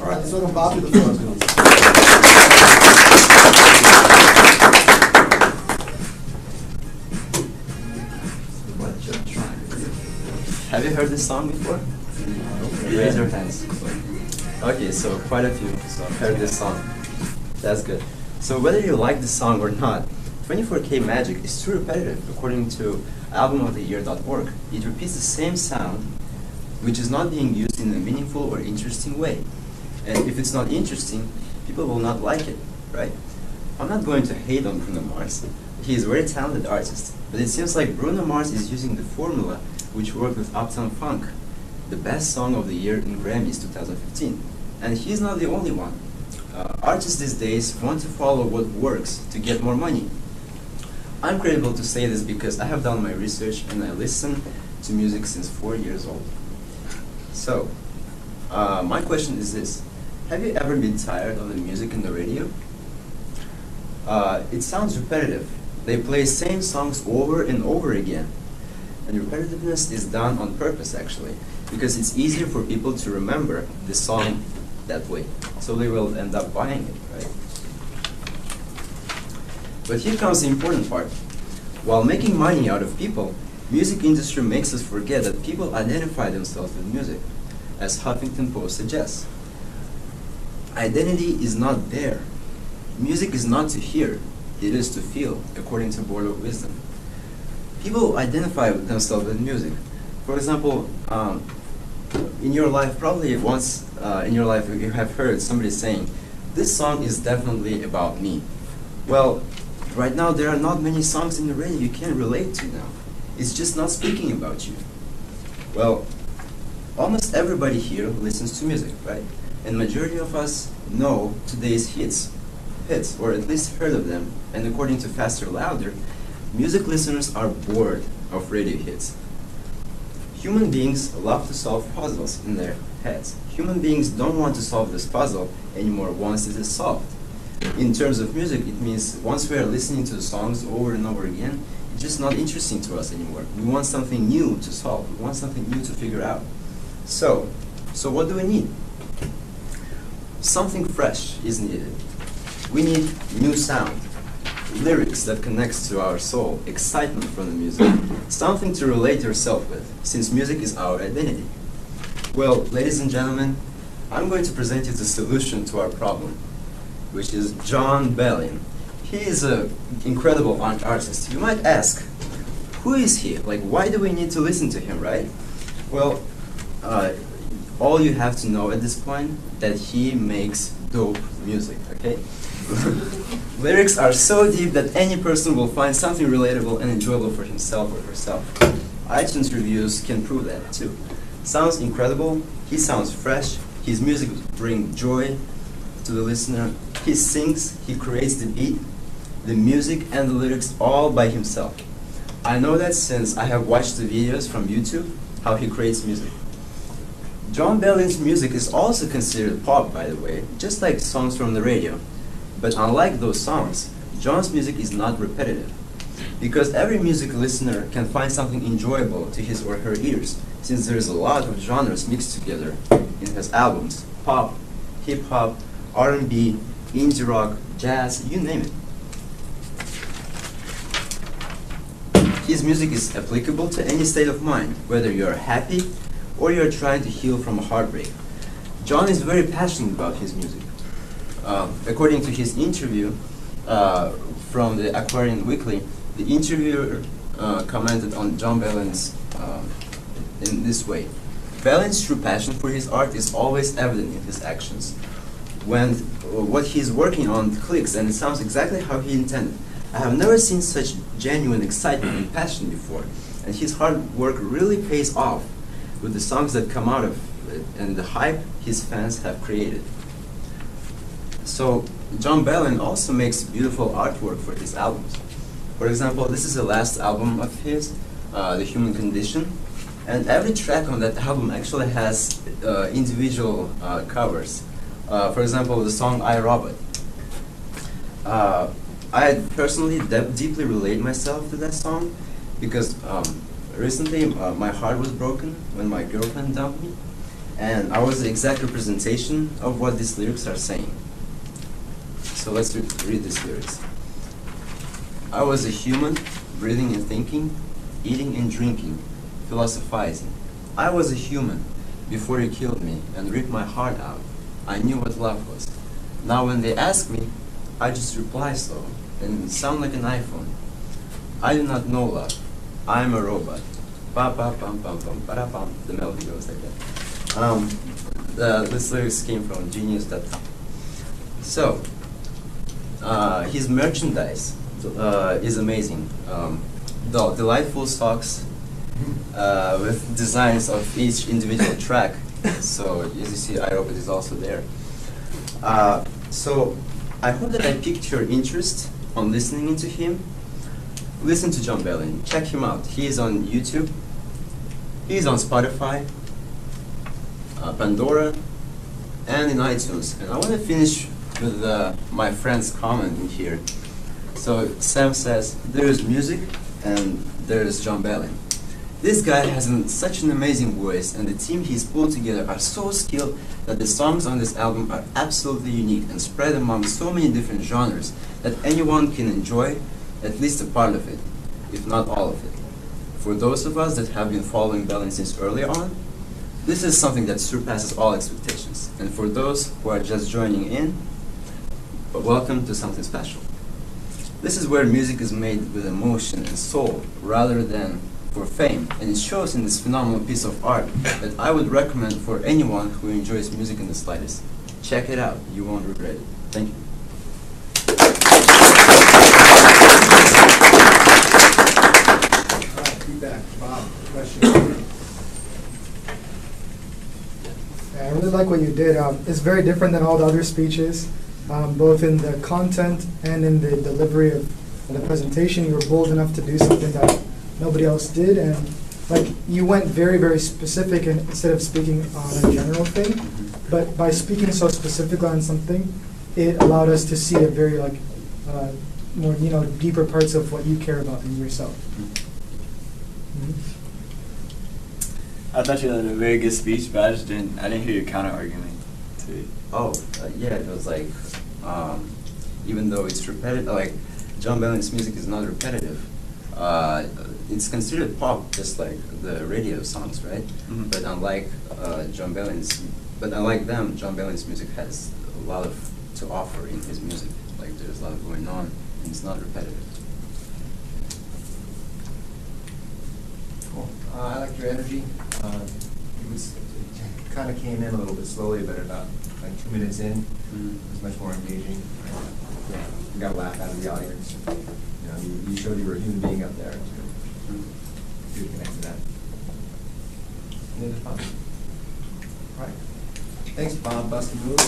All right, let's welcome Bob to the floor. Have you heard this song before? Raise your hands. Okay, so quite a few have heard this song. That's good. So whether you like this song or not, 24K Magic is too repetitive. According to albumoftheyear.org, it repeats the same sound, which is not being used in a meaningful or interesting way. And if it's not interesting, people will not like it, right? I'm not going to hate on Bruno Mars. He is a very talented artist, but it seems like Bruno Mars is using the formula which worked with Uptown Funk, the best song of the year in Grammys 2015. And he's not the only one. Artists these days want to follow what works to get more money. I'm credible to say this because I have done my research and I listen to music since 4 years old. So, my question is this. Have you ever been tired of the music in the radio? It sounds repetitive. They play same songs over and over again. And repetitiveness is done on purpose, actually, because it's easier for people to remember the song that way. So they will end up buying it, right? But here comes the important part. While making money out of people, music industry makes us forget that people identify themselves with music, as Huffington Post suggests. Identity is not there. Music is not to hear, it is to feel, according to Board of Wisdom. People identify themselves with music. For example, in your life, probably once in your life you have heard somebody saying, this song is definitely about me. Well, right now there are not many songs in the radio you can relate to now. It's just not speaking about you. Well, almost everybody here listens to music, right? And majority of us know today's hits, or at least heard of them. And according to Faster Louder, music listeners are bored of radio hits. Human beings love to solve puzzles in their heads. Human beings don't want to solve this puzzle anymore once it is solved. In terms of music, it means once we are listening to the songs over and over again, it's just not interesting to us anymore. We want something new to solve. We want something new to figure out. So what do we need? Something fresh is needed. We need new sound, lyrics that connects to our soul, excitement from the music, something to relate yourself with, since music is our identity. Well, ladies and gentlemen, I'm going to present you the solution to our problem, which is Jon Bellion. He is an incredible artist. You might ask, who is he? Like, why do we need to listen to him, right? Well, all you have to know at this point that he makes dope music, okay? Lyrics are so deep that any person will find something relatable and enjoyable for himself or herself. iTunes reviews can prove that too. Sounds incredible, he sounds fresh, his music brings joy to the listener, he sings, he creates the beat, the music and the lyrics all by himself. I know that since I have watched the videos from YouTube, how he creates music. Jon Bellion's music is also considered pop, by the way, just like songs from the radio. But unlike those songs, Jon's music is not repetitive, because every music listener can find something enjoyable to his or her ears, since there is a lot of genres mixed together in his albums: pop, hip-hop, R&B, indie rock, jazz, you name it. His music is applicable to any state of mind, whether you are happy or you are trying to heal from a heartbreak. Jon is very passionate about his music. According to his interview from the Aquarian Weekly, the interviewer commented on Jon Bellion's in this way. Bellion's true passion for his art is always evident in his actions. When what he's working on clicks and it sounds exactly how he intended. I have never seen such genuine excitement and passion before, and his hard work really pays off with the songs that come out of it and the hype his fans have created. So Jon Bellion also makes beautiful artwork for his albums. For example, this is the last album of his, The Human Condition, and every track on that album actually has individual covers. For example, the song I, Robot. I personally deeply relate myself to that song because recently my heart was broken when my girlfriend dumped me. And I was the exact representation of what these lyrics are saying. So let's read these lyrics. I was a human, breathing and thinking, eating and drinking, philosophizing. I was a human before you killed me and ripped my heart out. I knew what love was. Now when they ask me, I just reply slow and sound like an iPhone. I do not know love. I am a robot. Ba ba bum bum bum ba da bum. The melody goes like that. This lyrics came from Genius.com. So, his merchandise is amazing. Delightful socks with designs of each individual track. So as you see, iRobot is also there. So I hope that I piqued your interest on listening into him. Listen to Jon Bellion. Check him out. He is on YouTube. He is on Spotify, Pandora, and in iTunes. And I want to finish with my friend's comment in here. So Sam says, there is music and there is Jon Bellion. This guy has such an amazing voice, and the team he's pulled together are so skilled that the songs on this album are absolutely unique and spread among so many different genres that anyone can enjoy at least a part of it, if not all of it. For those of us that have been following Bellion since early on, this is something that surpasses all expectations. And for those who are just joining in, welcome to something special. This is where music is made with emotion and soul rather than for fame, and it shows in this phenomenal piece of art that I would recommend for anyone who enjoys music in the slightest. Check it out, you won't regret it. Thank you. All right, feedback. Bob, question. I really like what you did. It's very different than all the other speeches, both in the content and in the delivery of the presentation. You were bold enough to do something that nobody else did, and like you went very, very specific instead of speaking on a general thing. But by speaking so specifically on something, it allowed us to see a very more deeper parts of what you care about in yourself. I thought you had a very good speech, but I didn't hear your counter argument to it. Oh, yeah, it was like, even though it's repetitive, like Jon Bellion's music is not repetitive. It's considered pop, just like the radio songs, right? Mm-hmm. But unlike Jon Bellion's music has a lot to offer in his music. Like there's a lot going on, and it's not repetitive. Cool. I liked your energy. It kind of came in a little bit slowly, but about like 2 minutes in, it was much more engaging. Yeah, you got a laugh out of the audience. You showed you were a human being up there. So you connect to that. And it was fun. All right. Thanks, Bob. Busty move.